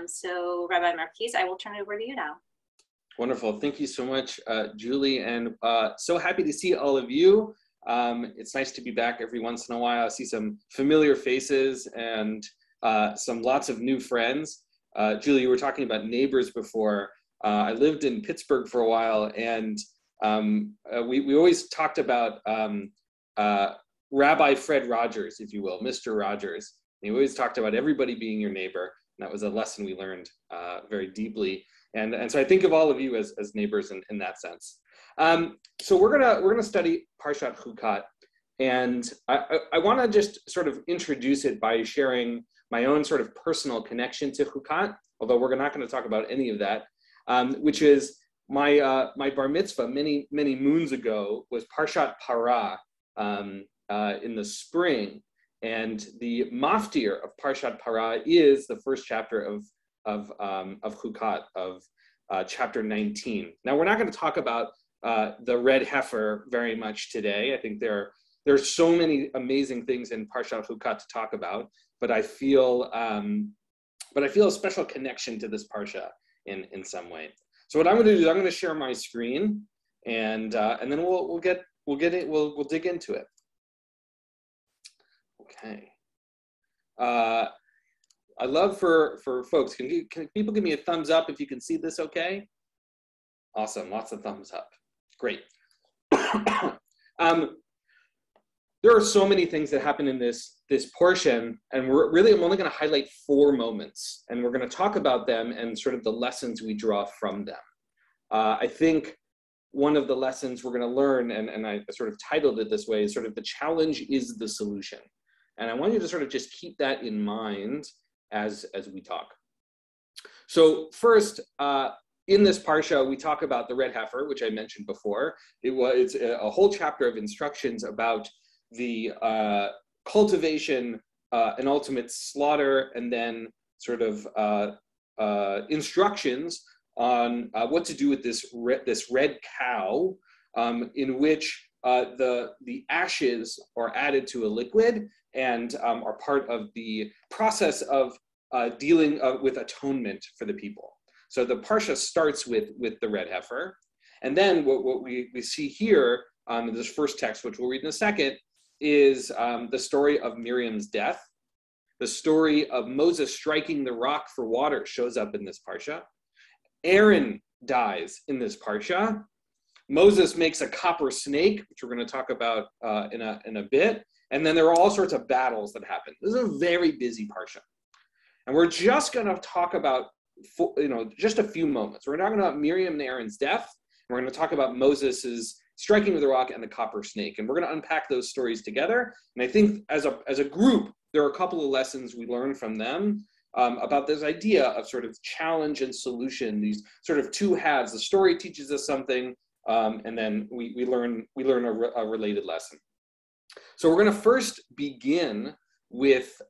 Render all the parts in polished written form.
So Rabbi Markiz, I will turn it over to you now. Wonderful. Thank you so much, Julie, and so happy to see all of you. It's nice to be back every once in a while. I see some familiar faces and lots of new friends. Julie, you were talking about neighbors before. I lived in Pittsburgh for a while, and we always talked about Rabbi Fred Rogers, if you will, Mr. Rogers. And he always talked about everybody being your neighbor. And that was a lesson we learned very deeply. And so I think of all of you as neighbors in that sense. So we're gonna study Parshat Hukat, and I want to just sort of introduce it by sharing my own sort of personal connection to Hukat, although we're not going to talk about any of that, which is my bar mitzvah many moons ago was Parshat Parah in the spring, and the maftir of Parshat Parah is the first chapter of Hukat, of chapter 19. Now we're not going to talk about the Red Heifer very much today. I think there's so many amazing things in Parshat Hukat to talk about, but I feel a special connection to this parsha in some way. So what I'm going to do is I'm going to share my screen, and then we'll dig into it. Okay. I love for folks. Can people give me a thumbs up if you can see this? Okay. Awesome. Lots of thumbs up. Great. There are so many things that happen in this portion, and I'm only going to highlight 4 moments, and we're going to talk about them and sort of the lessons we draw from them. I think one of the lessons we're going to learn, and I sort of titled it this way, is sort of the challenge is the solution. And I want you to sort of just keep that in mind as we talk. So first, in this parsha, we talk about the Red Heifer, which I mentioned before. It's a whole chapter of instructions about the cultivation and ultimate slaughter, and then sort of instructions on what to do with this red cow, in which the ashes are added to a liquid and are part of the process of dealing with atonement for the people. So the parsha starts with the Red Heifer, and then what we see here in this first text, which we'll read in a second, is the story of Miriam's death. The story of Moses striking the rock for water shows up in this parsha. Aaron dies in this parsha. Moses makes a copper snake, which we're going to talk about in a bit. And then there are all sorts of battles that happen. This is a very busy parsha. And we're just going to talk about, just a few moments. We're talking about Miriam and Aaron's death. We're going to talk about Moses's striking with the rock and the copper snake. And we're going to unpack those stories together. And I think as a group, there are a couple of lessons we learned from them about this idea of sort of challenge and solution, these sort of two halves. The story teaches us something, and then we learn a related lesson. So we're going to first begin with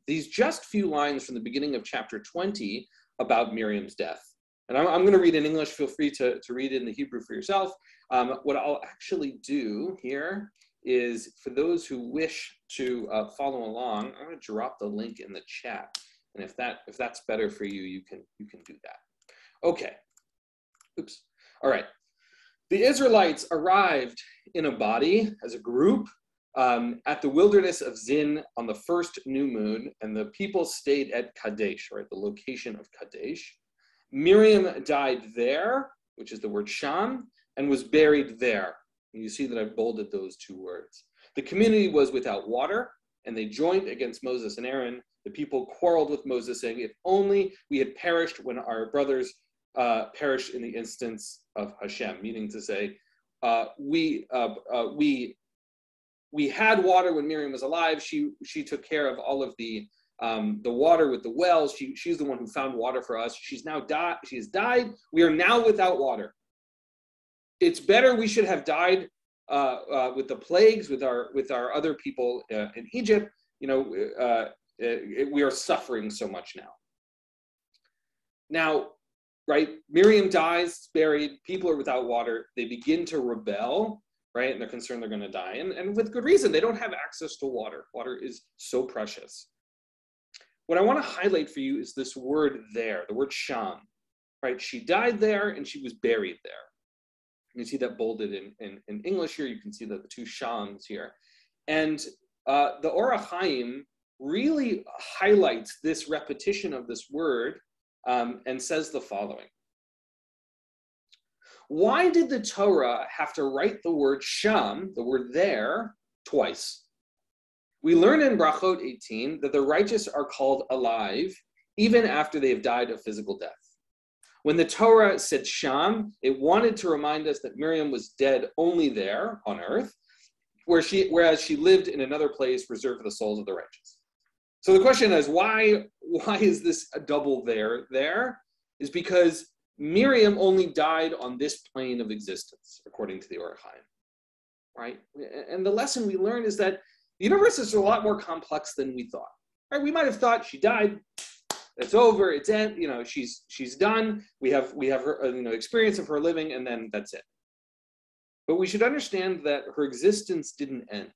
these just few lines from the beginning of chapter 20 about Miriam's death. And I'm going to read in English. Feel free to read it in the Hebrew for yourself. What I'll actually do here is, for those who wish to follow along, I'm going to drop the link in the chat. And if that's better for you, you can do that. Okay. Oops. All right. The Israelites arrived in a body as a group at the wilderness of Zin on the first new moon, and the people stayed at Kadesh, or at the location of Kadesh. Miriam died there, which is the word Sham, and was buried there. And you see that I've bolded those 2 words. The community was without water, and they joined against Moses and Aaron. The people quarreled with Moses, saying, "If only we had perished when our brothers perished in the instance of Hashem," meaning to say, we had water when Miriam was alive. She took care of all of the water with the wells. She's the one who found water for us. She has died. We are now without water. It's better we should have died with the plagues, with our other people in Egypt. We are suffering so much now. Now, right? Miriam dies, buried. People are without water. They begin to rebel, right? And they're concerned they're going to die, and with good reason. They don't have access to water. Water is so precious. what I want to highlight for you is this word there, the word sham, right? She died there and she was buried there. You see that bolded in English here. You can see the two shams here. And the Or HaChaim really highlights this repetition of this word and says the following. Why did the Torah have to write the word sham, the word there, twice? We learn in Brachot 18 that the righteous are called alive even after they have died a physical death. When the Torah said sham, it wanted to remind us that Miriam was dead only there on earth, whereas she lived in another place reserved for the souls of the righteous. So the question is, why is this a double there? There is because Miriam only died on this plane of existence, according to the Or HaChaim, right? And the lesson we learn is that the universe is a lot more complex than we thought. Right? We might have thought she died, it's over, it's end, she's done. We have her, experience of her living, and then that's it. But we should understand that her existence didn't end.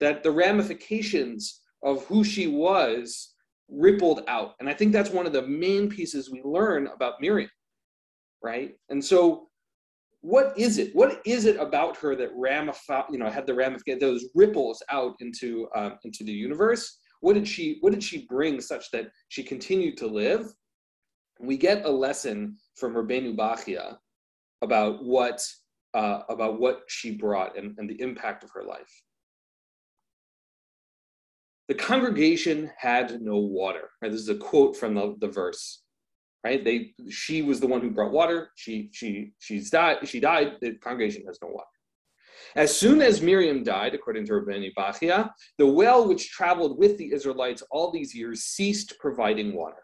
That the ramifications of who she was rippled out, and I think that's one of the main pieces we learn about Miriam, right? And so, what is it? What is it about her that had the ramifications, those ripples out into the universe? What did she bring such that she continued to live? We get a lesson from Rabbeinu Bachia about what she brought and the impact of her life. The congregation had no water. Right? This is a quote from the verse. Right? She was the one who brought water. She died. The congregation has no water. As soon as Miriam died, according to Rabbeinu Bachia, the well which traveled with the Israelites all these years ceased providing water.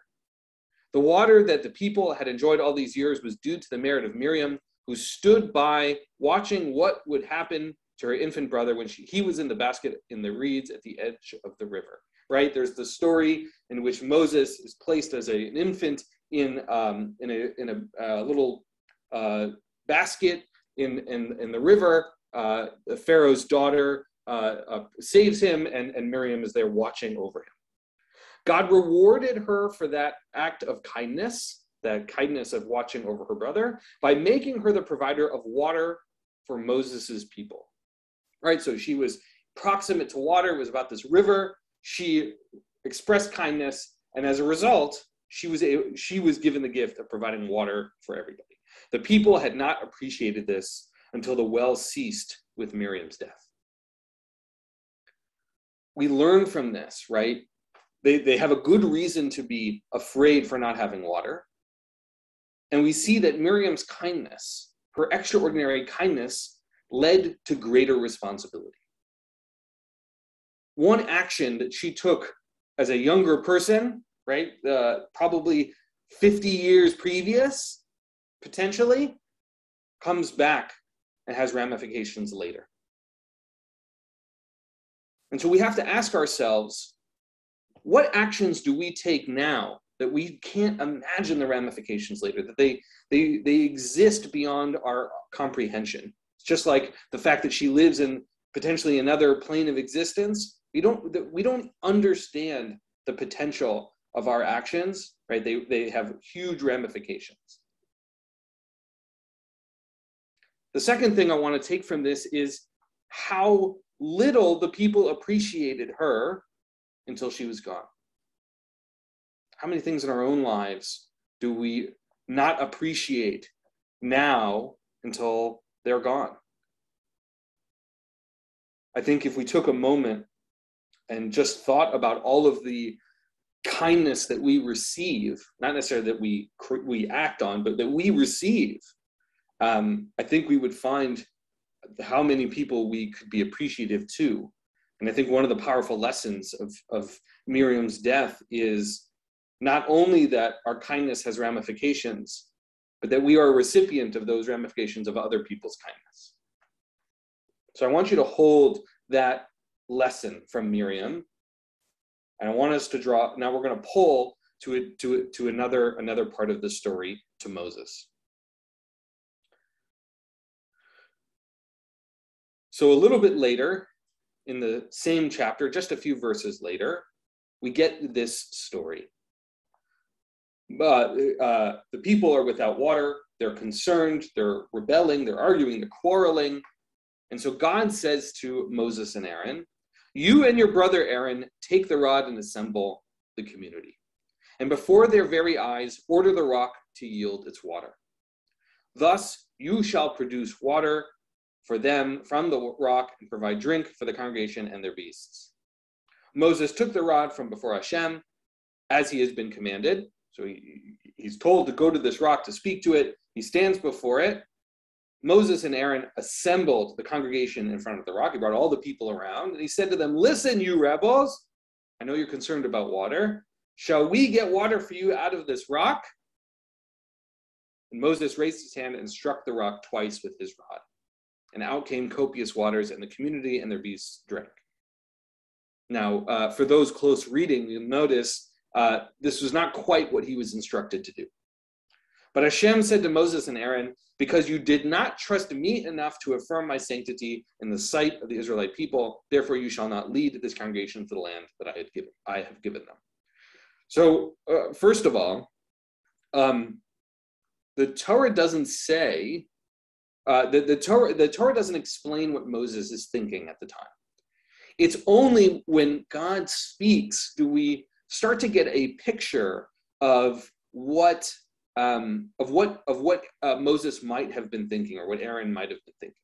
The water that the people had enjoyed all these years was due to the merit of Miriam, who stood by watching what would happen to her infant brother when he was in the basket in the reeds at the edge of the river. Right? There's the story in which Moses is placed as an infant in a little basket in the river. Pharaoh's daughter saves him, and Miriam is there watching over him. God rewarded her for that act of kindness, that kindness of watching over her brother, by making her the provider of water for Moses's people. Right, so she was proximate to water. It was about this river. She expressed kindness, and as a result, she was given the gift of providing water for everybody. The people had not appreciated this until the well ceased with Miriam's death. We learn from this, right? They have a good reason to be afraid for not having water. And we see that Miriam's kindness, her extraordinary kindness, led to greater responsibility. One action that she took as a younger person, right, probably 50 years previous, potentially, comes back and has ramifications later. And so we have to ask ourselves, what actions do we take now that we can't imagine the ramifications later, that they exist beyond our comprehension? It's just like the fact that she lives in potentially another plane of existence. We don't understand the potential of our actions, right? They have huge ramifications. The second thing I want to take from this is how little the people appreciated her until she was gone. How many things in our own lives do we not appreciate now until they're gone? I think if we took a moment and just thought about all of the kindness that we receive, not necessarily that we act on, but that we receive, I think we would find how many people we could be appreciative to. And I think one of the powerful lessons of Miriam's death is not only that our kindness has ramifications, but that we are a recipient of those ramifications of other people's kindness. So I want you to hold that lesson from Miriam. And I want us to draw, now we're going to pull to another part of the story, to Moses. So a little bit later, in the same chapter, just a few verses later, we get this story. The people are without water, they're concerned, they're rebelling, they're arguing, they're quarreling. And so God says to Moses and Aaron, you and your brother Aaron take the rod and assemble the community. And before their very eyes, order the rock to yield its water. Thus you shall produce water for them from the rock and provide drink for the congregation and their beasts. Moses took the rod from before Hashem as he has been commanded. So he's told to go to this rock to speak to it. He stands before it. Moses and Aaron assembled the congregation in front of the rock. He brought all the people around and he said to them, listen, you rebels, I know you're concerned about water. Shall we get water for you out of this rock? And Moses raised his hand and struck the rock twice with his rod. And out came copious waters, and the community and their beasts drank. Now, for those close reading, you'll notice this was not quite what he was instructed to do. But Hashem said to Moses and Aaron, because you did not trust me enough to affirm my sanctity in the sight of the Israelite people, therefore you shall not lead this congregation to the land that I have given them. So, first of all, the Torah doesn't say, the Torah doesn't explain what Moses is thinking at the time. It's only when God speaks do we start to get a picture of what Moses might have been thinking, or what Aaron might have been thinking.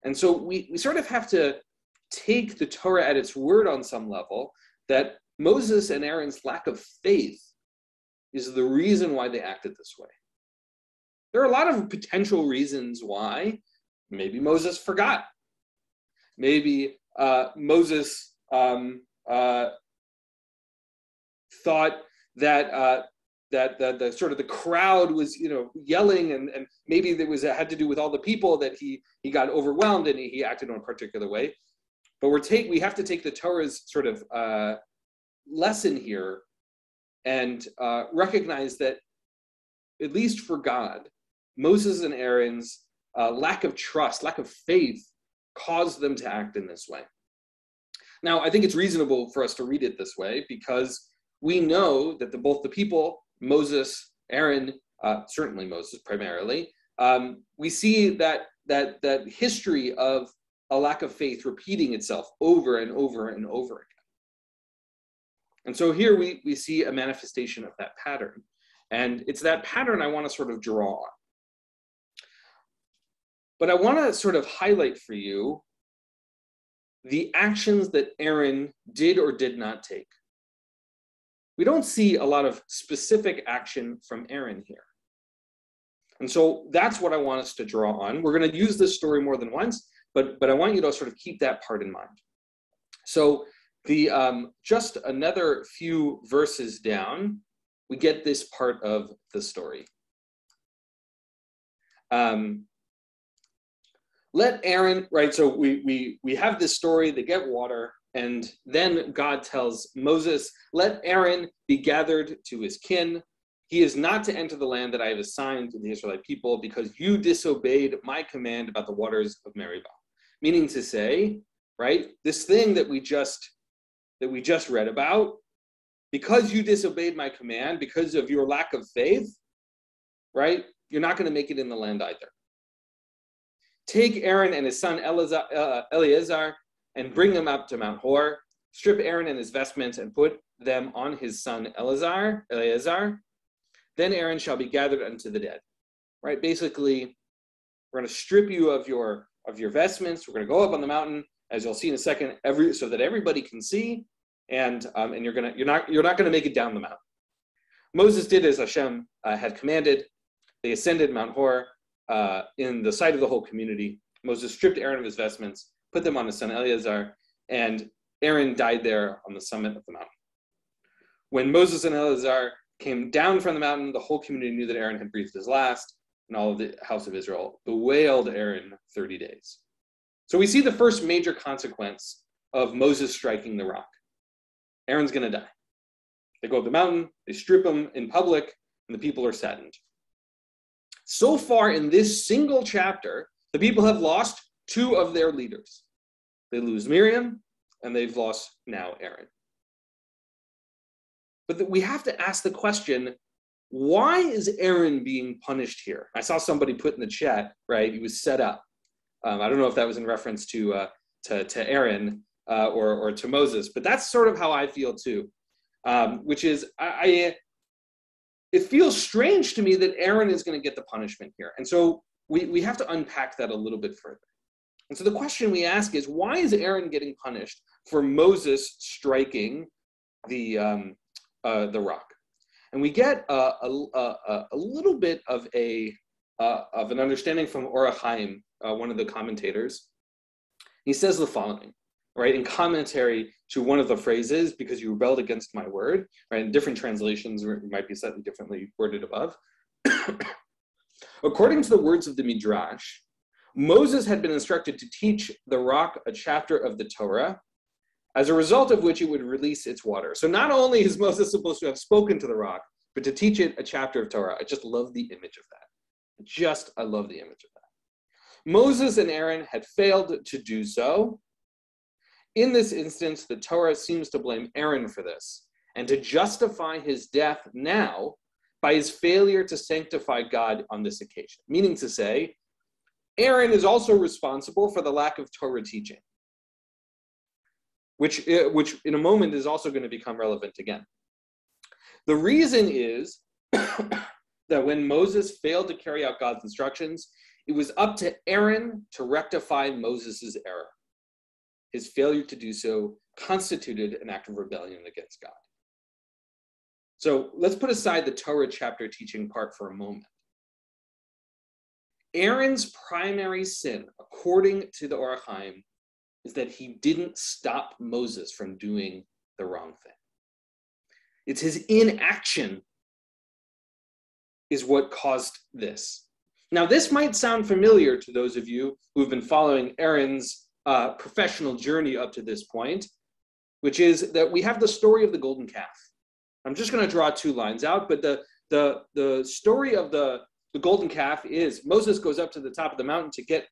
And so we sort of have to take the Torah at its word on some level, that Moses and Aaron's lack of faith is the reason why they acted this way. There are a lot of potential reasons why. Maybe Moses forgot. Maybe Moses thought that the sort of the crowd was, yelling, and maybe it had to do with all the people that he got overwhelmed and he acted in a particular way. But we have to take the Torah's sort of lesson here and recognize that, at least for God, Moses and Aaron's lack of trust, lack of faith, caused them to act in this way. Now, I think it's reasonable for us to read it this way because we know that both the people, Moses, Aaron, certainly Moses primarily, we see that history of a lack of faith repeating itself over and over and over again. And so here we see a manifestation of that pattern. And it's that pattern I want to sort of draw on. But I want to sort of highlight for you the actions that Aaron did or did not take. We don't see a lot of specific action from Aaron here. And so that's what I want us to draw on. We're going to use this story more than once, but I want you to sort of keep that part in mind. So just another few verses down, we get this part of the story. Let Aaron, right, so we have this story, they get water, and then God tells Moses, let Aaron be gathered to his kin. He is not to enter the land that I have assigned to the Israelite people because you disobeyed my command about the waters of Meribah. Meaning to say, right, this thing that we just read about, because you disobeyed my command, because of your lack of faith, right, you're not going to make it in the land either. Take Aaron and his son Eleazar and bring them up to Mount Hor. Strip Aaron and his vestments and put them on his son Eleazar. Then Aaron shall be gathered unto the dead. Right? Basically, we're going to strip you of your vestments. We're going to go up on the mountain, as you'll see in a second, so that everybody can see, and you're not going to make it down the mountain. Moses did as Hashem had commanded. They ascended Mount Hor in the sight of the whole community. Moses stripped Aaron of his vestments, put them on his son Eleazar, and Aaron died there on the summit of the mountain. When Moses and Eleazar came down from the mountain, the whole community knew that Aaron had breathed his last, and all of the house of Israel bewailed Aaron 30 days. So we see the first major consequence of Moses striking the rock. Aaron's going to die. They go up the mountain, they strip him in public, and the people are saddened. So far in this single chapter, the people have lost two of their leaders. They lose Miriam, and they've lost now Aaron. But we have to ask the question, why is Aaron being punished here? I saw somebody put in the chat, right? He was set up. I don't know if that was in reference to Aaron or to Moses, but that's sort of how I feel too, which is it feels strange to me that Aaron is going to get the punishment here. And so we have to unpack that a little bit further. And so the question we ask is, why is Aaron getting punished for Moses striking the rock? And we get a little bit of an understanding from Or HaChaim, one of the commentators. He says the following, right, in commentary to one of the phrases, because you rebelled against my word, right, in different translations might be slightly differently worded above. According to the words of the Midrash, Moses had been instructed to teach the rock a chapter of the Torah, as a result of which it would release its water. So not only is Moses supposed to have spoken to the rock, but to teach it a chapter of Torah. I just love the image of that. I love the image of that. Moses and Aaron had failed to do so. In this instance, the Torah seems to blame Aaron for this, and to justify his death now by his failure to sanctify God on this occasion. Meaning to say, Aaron is also responsible for the lack of Torah teaching, which in a moment is also going to become relevant again. The reason is that when Moses failed to carry out God's instructions, it was up to Aaron to rectify Moses' error. His failure to do so constituted an act of rebellion against God. So let's put aside the Torah chapter teaching part for a moment. Aaron's primary sin, according to the Or HaChaim, is that he didn't stop Moses from doing the wrong thing. It's his inaction is what caused this. Now, this might sound familiar to those of you who've been following Aaron's professional journey up to this point, which is that we have the story of the golden calf. I'm just going to draw two lines out, but the story of the golden calf is Moses goes up to the top of the mountain to get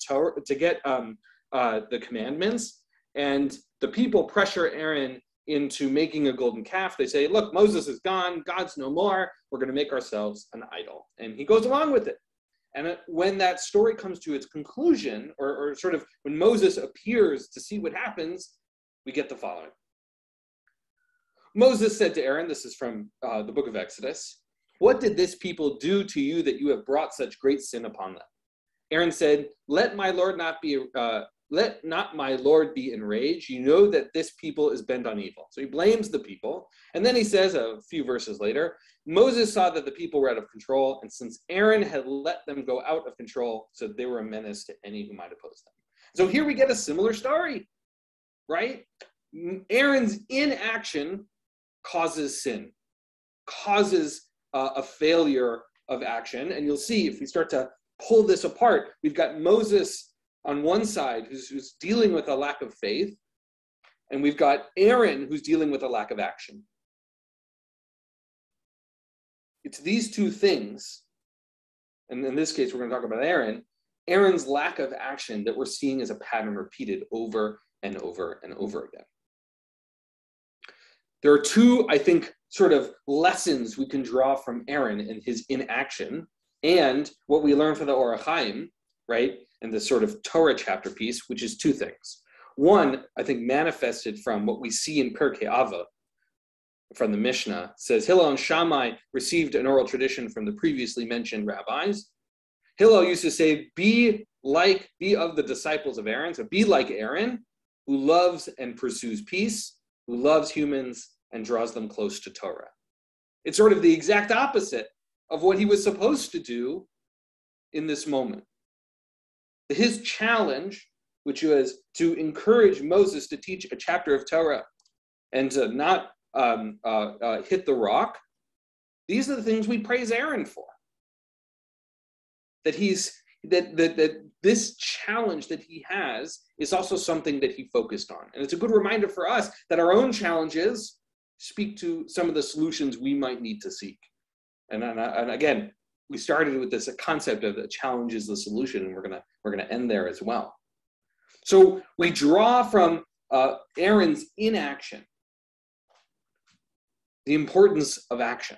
the commandments, and the people pressure Aaron into making a golden calf. They say, look, Moses is gone, God's no more, we're going to make ourselves an idol. And he goes along with it. And when that story comes to its conclusion, or sort of when Moses appears to see what happens, we get the following. Moses said to Aaron, this is from the book of Exodus, "What did this people do to you that you have brought such great sin upon them?" Aaron said, Let not my Lord be enraged. You know that this people is bent on evil. So he blames the people. And then he says a few verses later, Moses saw that the people were out of control, and since Aaron had let them go out of control, so they were a menace to any who might oppose them. So here we get a similar story, right? Aaron's inaction causes sin, causes a failure of action. And you'll see if we start to pull this apart, we've got Moses on one side who's dealing with a lack of faith, and we've got Aaron who's dealing with a lack of action. It's these two things, and in this case we're going to talk about Aaron's lack of action that we're seeing as a pattern repeated over and over and over again. There are two, I think, sort of lessons we can draw from Aaron and his inaction, and what we learn from the Or HaChaim, right, and the sort of Torah chapter piece, which is two things. One, I think, manifested from what we see in Pirkei Avot, from the Mishnah, says Hillel and Shammai received an oral tradition from the previously mentioned rabbis. Hillel used to say, be of the disciples of Aaron, so be like Aaron, who loves and pursues peace, who loves humans and draws them close to Torah. It's sort of the exact opposite of what he was supposed to do in this moment. His challenge, which was to encourage Moses to teach a chapter of Torah and to not hit the rock, these are the things we praise Aaron for. That this challenge that he has is also something that he focused on. And it's a good reminder for us that our own challenges speak to some of the solutions we might need to seek. And again, we started with this concept of the challenge is the solution, and we're gonna end there as well. So we draw from Aaron's inaction the importance of action.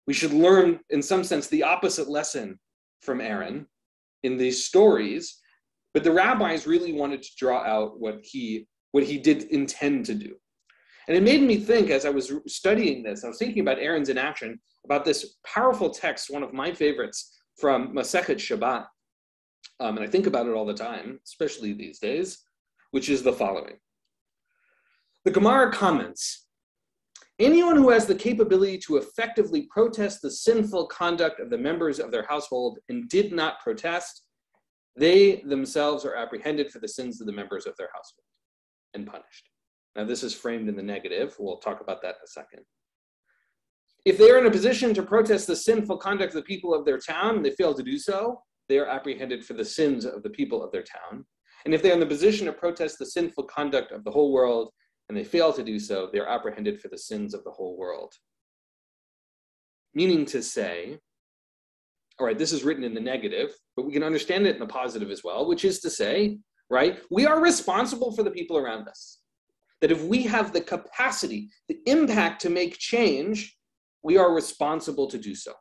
We should learn, in some sense, the opposite lesson from Aaron in these stories, but the rabbis really wanted to draw out what he did intend to do. And it made me think, as I was studying this, I was thinking about Aaron's inaction, about this powerful text, one of my favorites from Masechet Shabbat, and I think about it all the time, especially these days, which is the following. The Gemara Comments, anyone who has the capability to effectively protest the sinful conduct of the members of their household and did not protest, they themselves are apprehended for the sins of the members of their household and punished. Now, this is framed in the negative. We'll talk about that in a second. If they are in a position to protest the sinful conduct of the people of their town and they fail to do so, they are apprehended for the sins of the people of their town. And if they are in the position to protest the sinful conduct of the whole world and they fail to do so, they are apprehended for the sins of the whole world. Meaning to say, all right, this is written in the negative, but we can understand it in the positive as well, which is to say, right, we are responsible for the people around us. That if we have the capacity, the impact to make change, we are responsible to do so.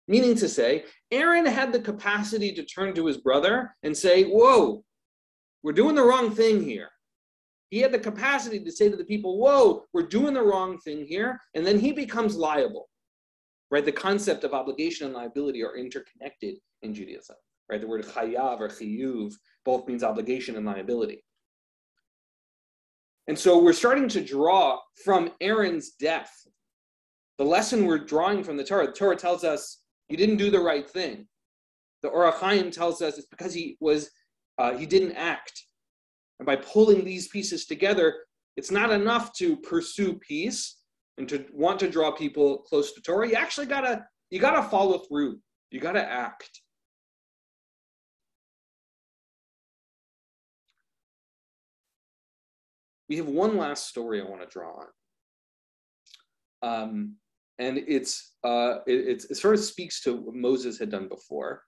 Meaning to say, Aaron had the capacity to turn to his brother and say, whoa, we're doing the wrong thing here. He had the capacity to say to the people, whoa, we're doing the wrong thing here. And then he becomes liable, right? The concept of obligation and liability are interconnected in Judaism, right? The word chayav or chiyuv both means obligation and liability. And so we're starting to draw from Aaron's death. The lesson we're drawing from the Torah tells us you didn't do the right thing. The Or HaChaim tells us it's because he didn't act. And by pulling these pieces together, it's not enough to pursue peace and to want to draw people close to Torah. You actually gotta follow through. You gotta act. We have one last story I want to draw on. And it sort of speaks to what Moses had done before,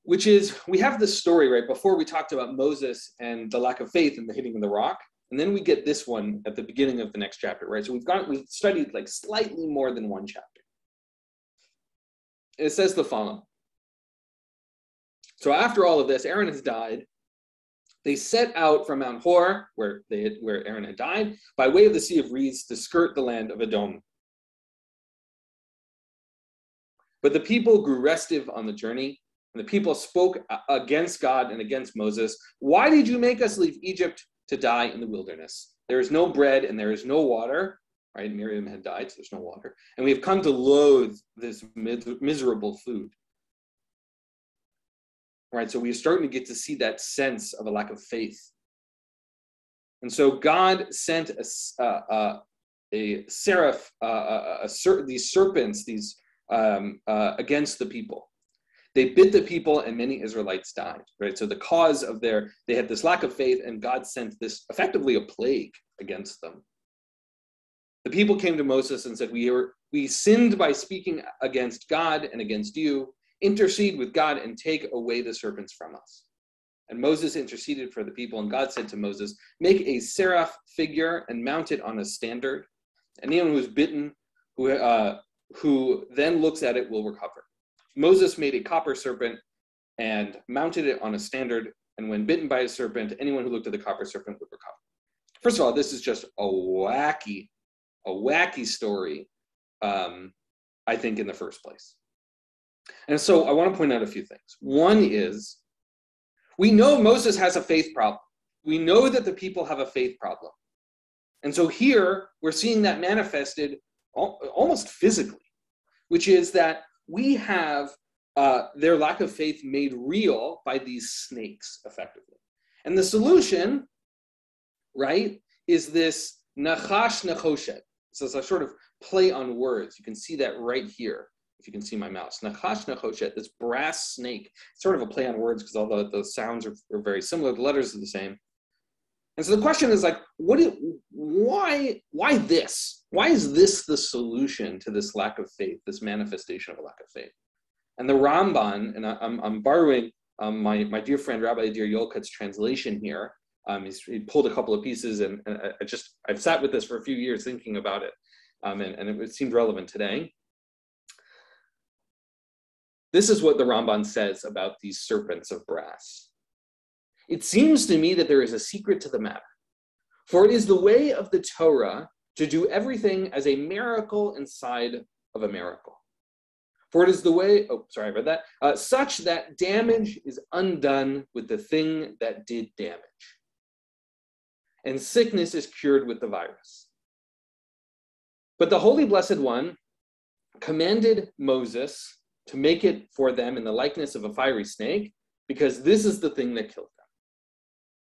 which is, we have this story, right, before we talked about Moses and the lack of faith and the hitting of the rock, and then we get this one at the beginning of the next chapter, right? So we've studied like slightly more than one chapter. It says the following. So after all of this, Aaron has died. They set out from Mount Hor, where Aaron had died, by way of the Sea of Reeds to skirt the land of Edom. But the people grew restive on the journey, and the people spoke against God and against Moses. Why did you make us leave Egypt to die in the wilderness? There is no bread and there is no water. Right? Miriam had died, so there's no water. And we have come to loathe this miserable food. Right, so we're starting to get to see that sense of a lack of faith. And so God sent a seraph, these serpents, against the people. They bit the people and many Israelites died. Right, so the cause of they had this lack of faith, and God sent this, effectively a plague against them. The people came to Moses and said, we sinned by speaking against God and against you. Intercede with God and take away the serpents from us. And Moses interceded for the people, and God said to Moses, make a seraph figure and mount it on a standard. Anyone who is bitten, who then looks at it will recover. Moses made a copper serpent and mounted it on a standard, and when bitten by a serpent, anyone who looked at the copper serpent would recover. First of all, this is just a wacky story, I think, in the first place. And so I want to point out a few things. One is, we know Moses has a faith problem. We know that the people have a faith problem. And so here we're seeing that manifested almost physically, which is that we have their lack of faith made real by these snakes, effectively. And the solution, right, is this nachash nachoshet. So it's a sort of play on words. You can see that right here, if you can see my mouse. Nachash nachoshet, this brass snake, sort of a play on words, because although those sounds are very similar, the letters are the same. And so the question is like, why this? Why is this the solution to this lack of faith, this manifestation of a lack of faith? And the Ramban, and I'm borrowing my dear friend Rabbi Dir Yolkut's translation here, He pulled a couple of pieces, and I've sat with this for a few years thinking about it, and it seemed relevant today. This is what the Ramban says about these serpents of brass. It seems to me that there is a secret to the matter, for it is the way of the Torah to do everything as a miracle inside of a miracle. For it is the way, such that damage is undone with the thing that did damage, and sickness is cured with the virus. But the Holy Blessed One commanded Moses to make it for them in the likeness of a fiery snake, because this is the thing that killed them.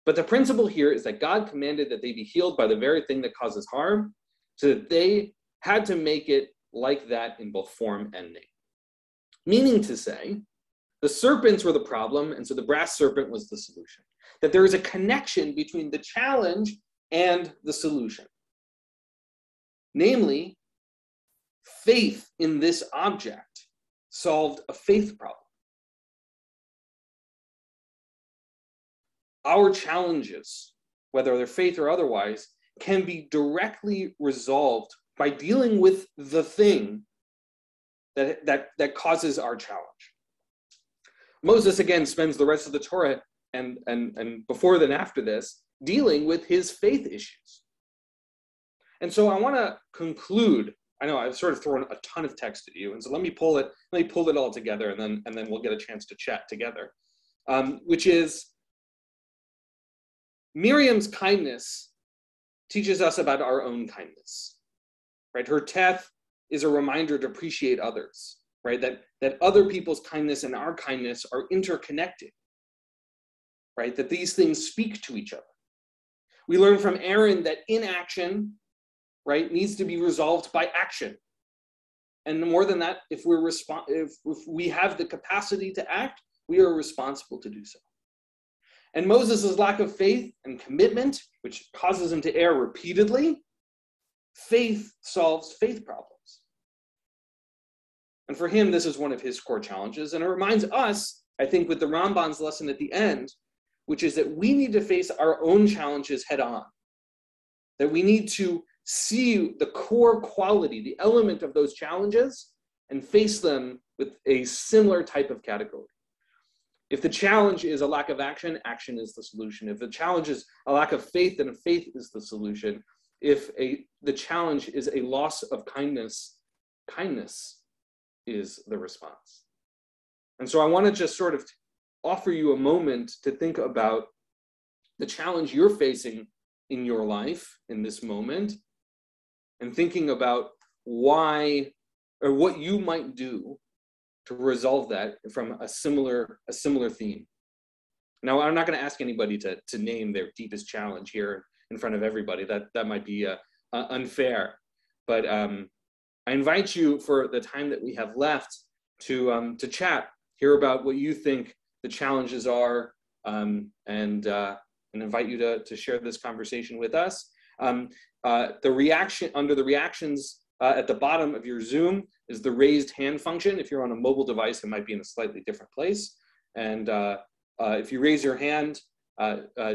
But the principle here is that God commanded that they be healed by the very thing that causes harm, so that they had to make it like that in both form and name. Meaning to say, the serpents were the problem, and so the brass serpent was the solution. That there is a connection between the challenge and the solution. Namely, faith in this object solved a faith problem. Our challenges, whether they're faith or otherwise, can be directly resolved by dealing with the thing that causes our challenge. Moses, again, spends the rest of the Torah and before then after this, dealing with his faith issues. And so I want to conclude. I know I've sort of thrown a ton of text at you, and so let me pull it all together, and then we'll get a chance to chat together. Which is, Miriam's kindness teaches us about our own kindness, right? Her teth is a reminder to appreciate others, right? That other people's kindness and our kindness are interconnected, right? That these things speak to each other. We learn from Aaron that inaction, right, needs to be resolved by action. And more than that, if we have the capacity to act, we are responsible to do so. And Moses' lack of faith and commitment, which causes him to err repeatedly, faith solves faith problems. And for him, this is one of his core challenges. And it reminds us, I think, with the Ramban's lesson at the end, which is that we need to face our own challenges head on. That we need to see the core quality, the element of those challenges, and face them with a similar type of category. If the challenge is a lack of action, action is the solution. If the challenge is a lack of faith, then faith is the solution. If the challenge is a loss of kindness, kindness is the response. And so I want to just sort of offer you a moment to think about the challenge you're facing in your life in this moment, and thinking about why or what you might do to resolve that from a similar theme. Now, I'm not going to ask anybody to name their deepest challenge here in front of everybody. That might be unfair. But I invite you, for the time that we have left, to chat, hear about what you think the challenges are, and invite you to share this conversation with us. Under the reactions at the bottom of your Zoom is the raised hand function. If you're on a mobile device, it might be in a slightly different place. And if you raise your hand,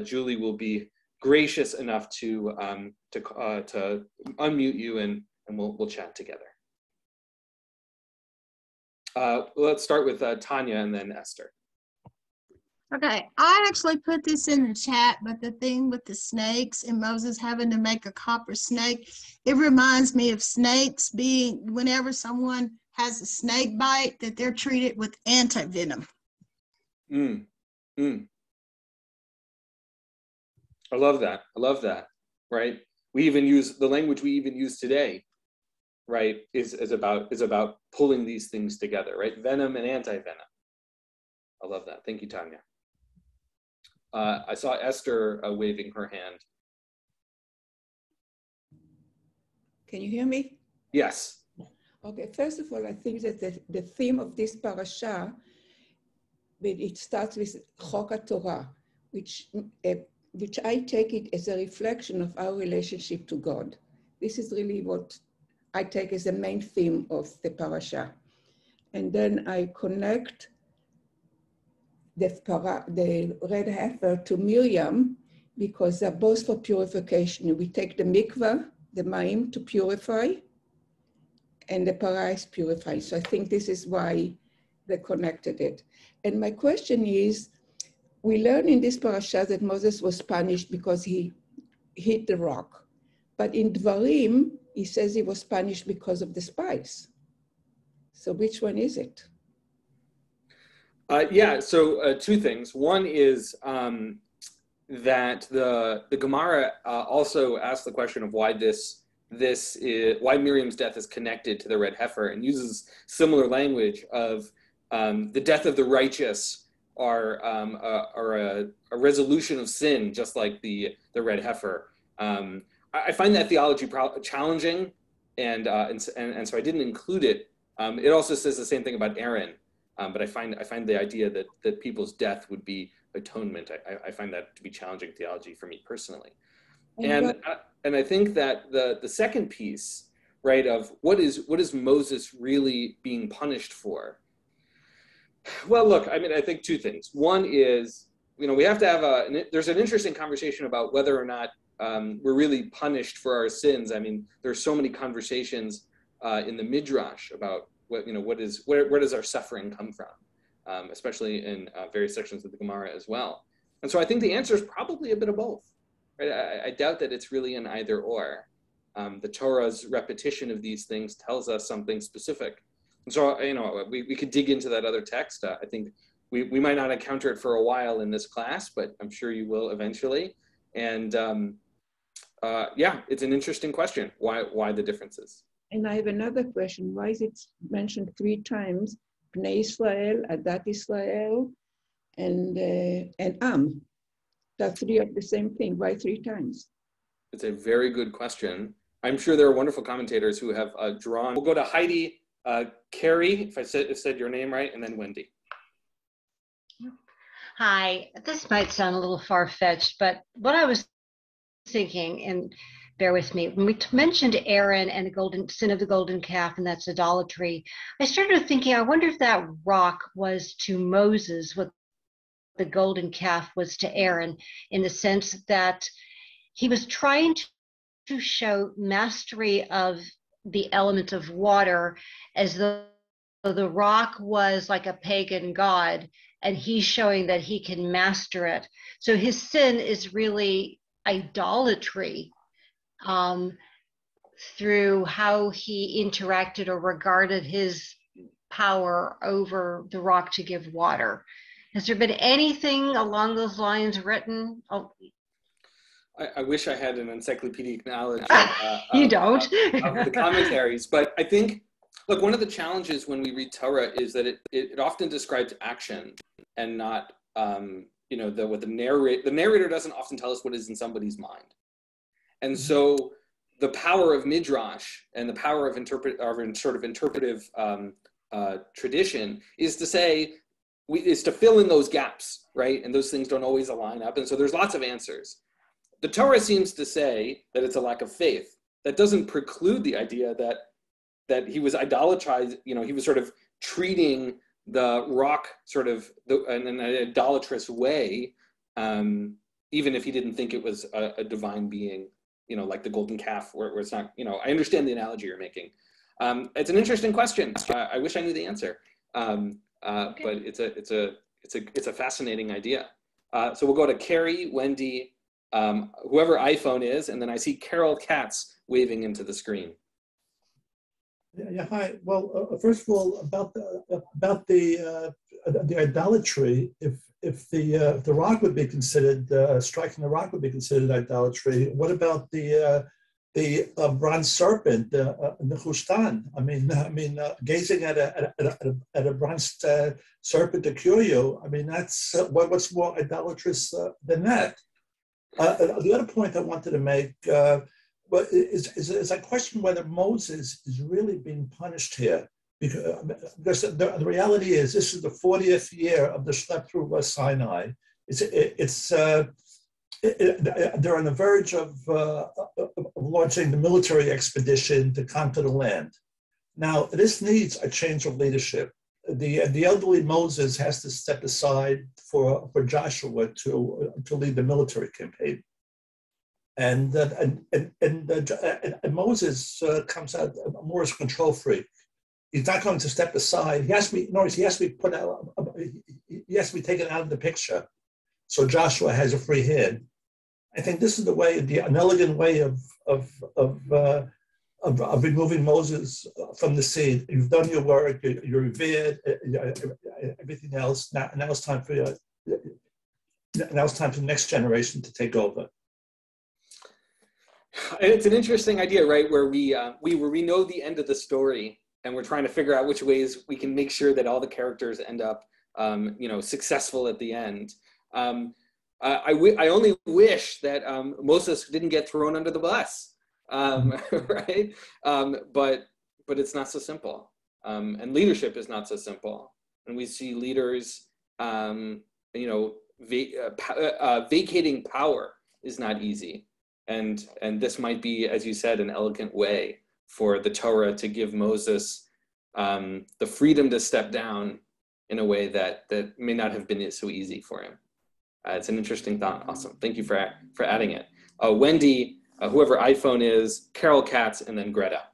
Julie will be gracious enough to unmute you, and we'll chat together. Let's start with Tanya and then Esther. Okay, I actually put this in the chat, but the thing with the snakes and Moses having to make a copper snake, it reminds me of snakes being, whenever someone has a snake bite, that they're treated with anti-venom. I love that, right? We even use the language we even use today, right, is about pulling these things together, right? Venom and anti-venom. I love that. Thank you, Tanya. I saw Esther waving her hand. Can you hear me? Yes. Okay, first of all, I think that the theme of this parasha, it starts with Hukat Torah, which I take it as a reflection of our relationship to God. This is really what I take as the main theme of the parasha. And then I connect the Red Heifer to Miriam because they're both for purification. We take the mikvah, the ma'im, to purify, and the para is purified. So I think this is why they connected it. And my question is, we learn in this parasha that Moses was punished because he hit the rock. But in Dvarim, he says he was punished because of the spice. So which one is it? So two things. One is that the Gemara also asks the question of why why Miriam's death is connected to the red heifer, and uses similar language of the death of the righteous are a resolution of sin, just like the red heifer. I find that theology challenging, and so I didn't include it. It also says the same thing about Aaron, but I find the idea that people's death would be atonement. I find that to be challenging theology for me personally. And I think that the second piece, right, of what is Moses really being punished for? Well, look, I mean, I think two things. One is, we have to have there's an interesting conversation about whether or not we're really punished for our sins. I mean, there's so many conversations in the Midrash about where does our suffering come from, especially in various sections of the Gemara as well. And so I think the answer is probably a bit of both. Right? I doubt that it's really an either or. The Torah's repetition of these things tells us something specific. And so, we could dig into that other text. I think we might not encounter it for a while in this class, but I'm sure you will eventually. And it's an interesting question, why the differences. And I have another question. Why is it mentioned 3 times? Bnei Israel, Adat Israel, and Am. They're 3 of the same thing. Why 3 times? It's a very good question. I'm sure there are wonderful commentators who have drawn. We'll go to Heidi, Carrie, if I said your name right, and then Wendy. Hi, this might sound a little far-fetched, but what I was thinking, and bear with me, when we mentioned Aaron and the sin of the golden calf, and that's idolatry, I started thinking, I wonder if that rock was to Moses what the golden calf was to Aaron, in the sense that he was trying to show mastery of the element of water, as though the rock was like a pagan god, and he's showing that he can master it. So his sin is really idolatry through how he interacted or regarded his power over the rock to give water. Has there been anything along those lines written? I wish I had an encyclopedic knowledge you don't. of the commentaries, but I think, look, one of the challenges when we read Torah is that it often describes action and not, what the narrator doesn't often tell us what is in somebody's mind. And so the power of Midrash and the power of interpretive tradition is to say, is to fill in those gaps, right? And those things don't always align up. And so there's lots of answers. The Torah seems to say that it's a lack of faith. That doesn't preclude the idea that he was idolatrized, he was sort of treating the rock sort of in an idolatrous way, even if he didn't think it was a divine being, like the golden calf, where it's not, I understand the analogy you're making. It's an interesting question. I wish I knew the answer, but it's a fascinating idea. So we'll go to Carrie, Wendy, whoever iPhone is, and then I see Carol Katz waving into the screen. Yeah, hi. Well, first of all, about the idolatry, if the rock would be considered striking the rock would be considered idolatry, what about the bronze serpent, the Nehushtan? I mean, gazing at a bronze serpent to cure you. I mean, that's what's more idolatrous than that. The other point I wanted to make is I question whether Moses is really being punished here, because the reality is this is the 40th year of the schlep through Sinai. They're on the verge of launching the military expedition to conquer the land. Now, this needs a change of leadership. The elderly Moses has to step aside for Joshua to lead the military campaign. And Moses comes out more as a control freak. He's not going to step aside. He has to be, notice, he has to be put out, he has to be taken out of the picture. So Joshua has a free hand. I think this is an elegant way of removing Moses from the scene. You've done your work, you're revered, everything else. Now it's time for the next generation to take over. And it's an interesting idea, right? Where we know the end of the story, and we're trying to figure out which ways we can make sure that all the characters end up, successful at the end. I only wish that Moses didn't get thrown under the bus, right? But it's not so simple, and leadership is not so simple. And we see leaders, vacating power is not easy. And this might be, as you said, an elegant way for the Torah to give Moses the freedom to step down in a way that may not have been so easy for him. It's an interesting thought. Awesome. Thank you for adding it. Wendy, whoever iPhone is, Carol Katz, and then Greta.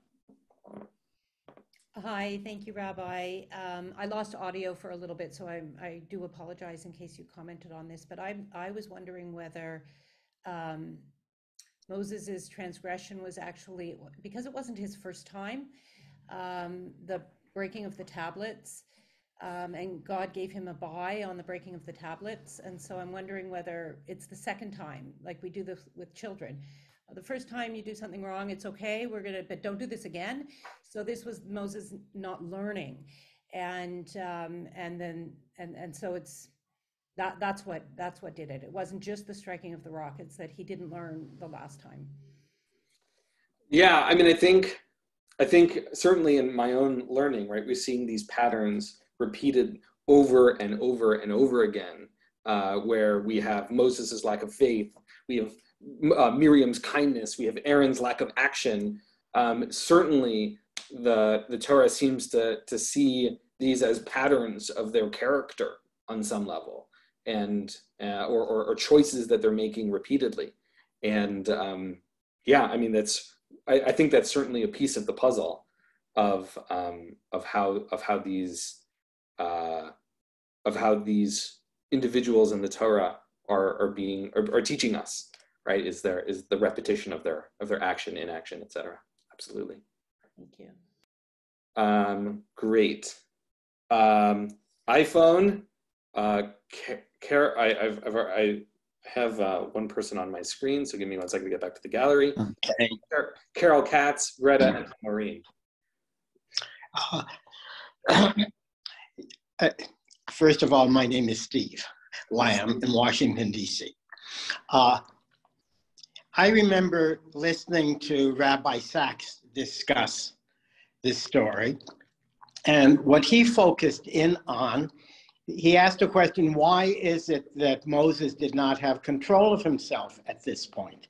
Hi, thank you, Rabbi. I lost audio for a little bit, so I do apologize in case you commented on this, but I was wondering whether Moses's transgression was actually, because it wasn't his first time, the breaking of the tablets, and God gave him a buy on the breaking of the tablets. And so I'm wondering whether it's the second time, like we do this with children. The first time you do something wrong, it's okay, but don't do this again. So this was Moses not learning. And so it's, that's what did it. It wasn't just the striking of the rock, it's that he didn't learn the last time. Yeah, I mean, I think certainly in my own learning, right, we're seeing these patterns repeated over and over and over again, where we have Moses' lack of faith, we have Miriam's kindness, we have Aaron's lack of action. Certainly the Torah seems to see these as patterns of their character on some level, and or choices that they're making repeatedly. And I mean, I think that's certainly a piece of the puzzle of how these individuals in the Torah are teaching us, right? Is the repetition of their action, inaction, etc. Absolutely. Thank you. Great. iPhone. I have one person on my screen, so give me 1 second to get back to the gallery. Okay. Carol Katz, Greta, and Maureen. First of all, my name is Steve Lamb in Washington, D.C. I remember listening to Rabbi Sachs discuss this story, and what he focused in on, he asked a question, why is it that Moses did not have control of himself at this point?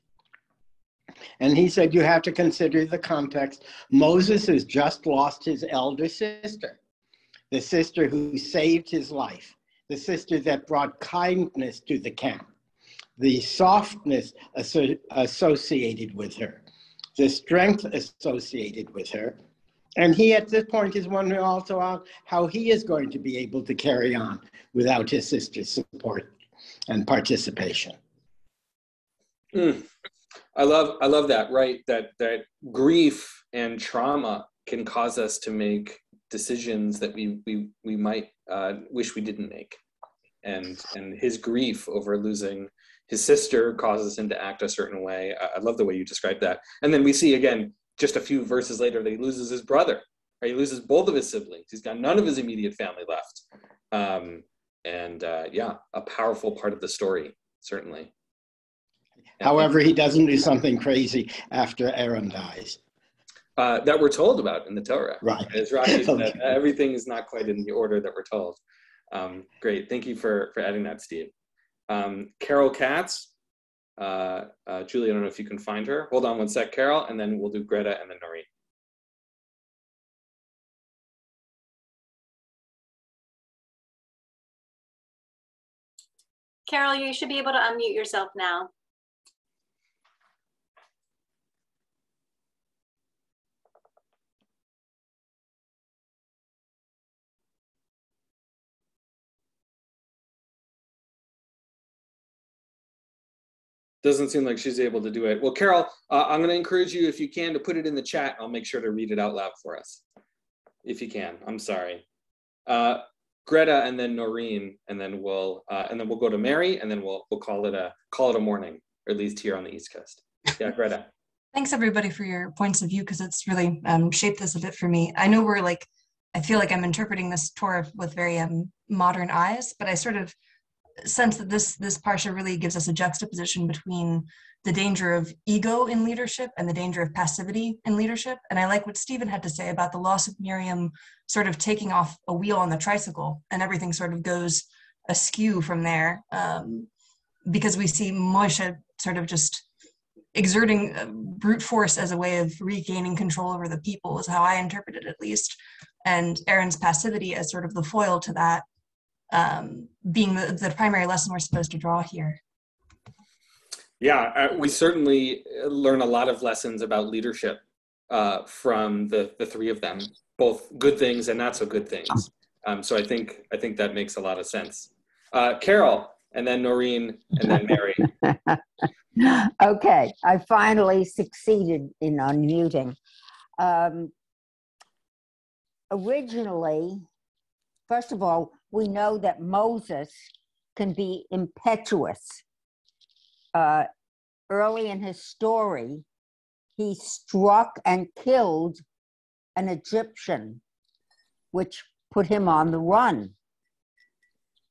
And he said, you have to consider the context. Moses has just lost his elder sister, the sister who saved his life, the sister that brought kindness to the camp, the softness associated with her, the strength associated with her. And he, at this point, is wondering also how he is going to be able to carry on without his sister's support and participation. I love that, right? That grief and trauma can cause us to make decisions that we might wish we didn't make. And his grief over losing his sister causes him to act a certain way. I love the way you described that. And then we see again, just a few verses later, that he loses his brother, right? He loses both of his siblings. He's got none of his immediate family left. A powerful part of the story, certainly. However, he doesn't do something crazy after Aaron dies. That we're told about in the Torah. Right. As Rashi said, everything is not quite in the order that we're told. Great, thank you for adding that, Steve. Carol Katz. Julie, I don't know if you can find her. Hold on 1 sec, Carol, and then we'll do Greta and then Noreen. Carol, you should be able to unmute yourself now. Doesn't seem like she's able to do it. Well, Carol, I'm going to encourage you, if you can, to put it in the chat. I'll make sure to read it out loud for us, if you can. I'm sorry. Greta, and then Noreen, and then we'll go to Mary, and then we'll call it a morning, or at least here on the East Coast. Yeah, Greta. Thanks everybody for your points of view, because it's really shaped this a bit for me. I know I feel like I'm interpreting this Torah with very modern eyes, but I sort of sense that this parsha really gives us a juxtaposition between the danger of ego in leadership and the danger of passivity in leadership. And I like what Stephen had to say about the loss of Miriam sort of taking off a wheel on the tricycle, and everything sort of goes askew from there, because we see Moshe sort of just exerting brute force as a way of regaining control over the people, is how I interpret it at least, and Aaron's passivity as sort of the foil to that, being the primary lesson we're supposed to draw here. Yeah, we certainly learn a lot of lessons about leadership from the three of them, both good things and not so good things. So I think that makes a lot of sense. Carol, and then Noreen, and then Mary. Okay, I finally succeeded in unmuting. Originally, first of all, we know that Moses can be impetuous. Early in his story, he struck and killed an Egyptian, which put him on the run.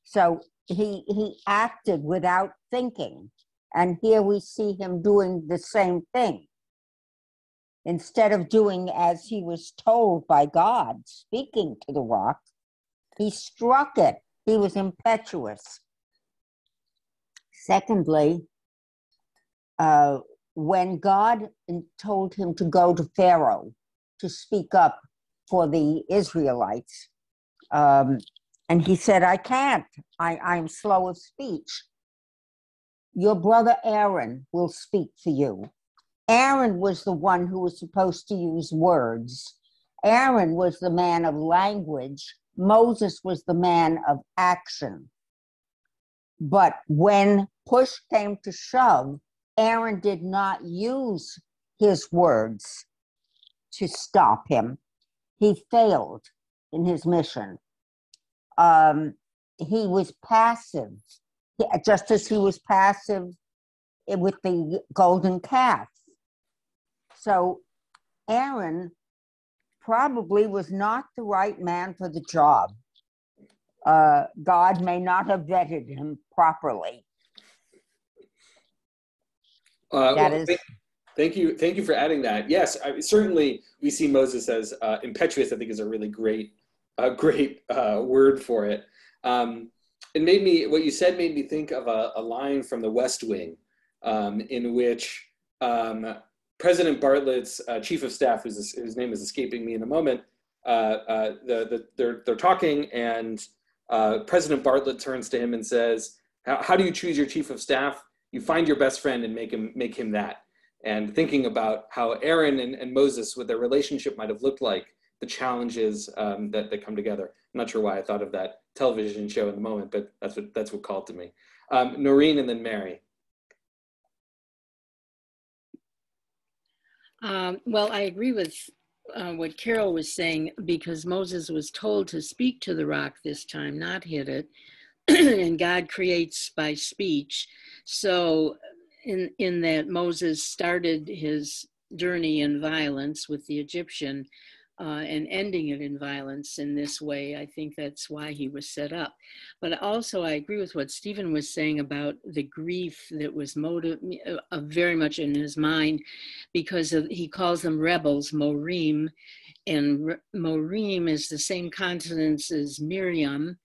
So he acted without thinking. And here we see him doing the same thing. Instead of doing as he was told by God, speaking to the rock, he struck it. He was impetuous. Secondly, when God told him to go to Pharaoh to speak up for the Israelites, and he said, I can't, I'm slow of speech. Your brother Aaron will speak for you. Aaron was the one who was supposed to use words. Aaron was the man of language. Moses was the man of action. But when push came to shove, Aaron did not use his words to stop him. He failed in his mission. He was passive, just as he was passive with the golden calf. So Aaron probably was not the right man for the job. God may not have vetted him properly. Thank you for adding that. Yes, certainly we see Moses as impetuous. I think is a really great word for it. What you said made me think of a line from The West Wing, in which President Bartlett's chief of staff, whose name is escaping me in a moment, they're talking, and President Bartlett turns to him and says, "How do you choose your chief of staff? You find your best friend and make him that." And thinking about how Aaron and Moses, what their relationship might have looked like, the challenges that come together. I'm not sure why I thought of that television show in the moment, but that's what called to me. Noreen, and then Mary. Well, I agree with what Carol was saying, because Moses was told to speak to the rock this time, not hit it, and God creates by speech. So in that Moses started his journey in violence with the Egyptian, and ending it in violence in this way. I think that's why he was set up. But also I agree with what Stephen was saying about the grief that was very much in his mind, because he calls them rebels, Morim, and Morim is the same consonants as Miriam,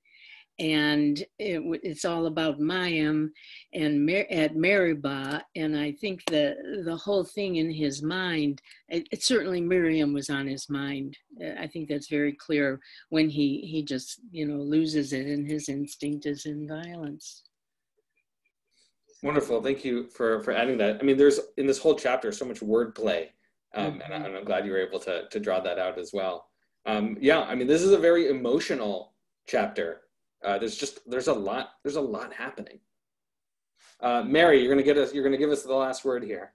and it's all about Mayim and at Meribah, and I think the whole thing in his mind, it certainly Miriam was on his mind. I think that's very clear when he just loses it, and his instinct is in violence. Wonderful, thank you for adding that. I mean, there's in this whole chapter so much wordplay, and I'm glad you were able to draw that out as well. Yeah, I mean, this is a very emotional chapter. There's a lot happening. Mary, you're going to give us the last word here.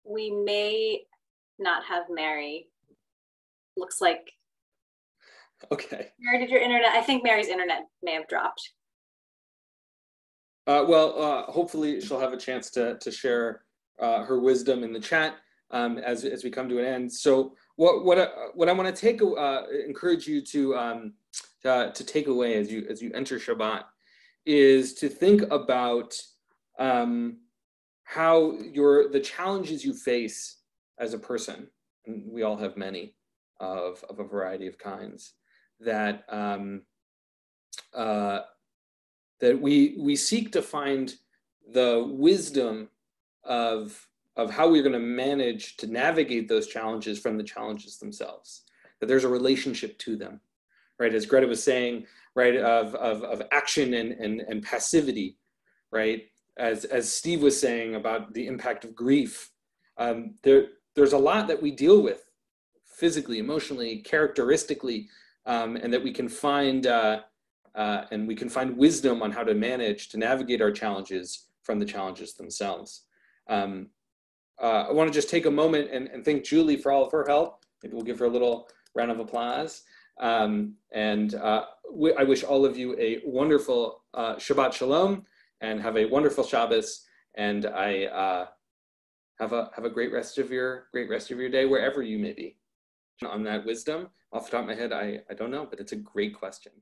We may not have Mary. Looks like. Okay. Mary, did your internet? I think Mary's internet may have dropped. Hopefully she'll have a chance to share her wisdom in the chat as we come to an end. So what I want to encourage you to take away as you enter Shabbat is to think about how the challenges you face as a person, and we all have many of a variety of kinds, that we seek to find the wisdom of how we're going to manage to navigate those challenges from the challenges themselves, that there's a relationship to them, right? As Greta was saying, right, of action and passivity, right? As Steve was saying about the impact of grief, there's a lot that we deal with physically, emotionally, characteristically, and that we can find wisdom on how to manage to navigate our challenges from the challenges themselves. I want to just take a moment and thank Julie for all of her help. Maybe we'll give her a little round of applause. I wish all of you a wonderful Shabbat Shalom and have a wonderful Shabbos. And I have a great rest of your day wherever you may be. On that wisdom, off the top of my head, I don't know, but it's a great question.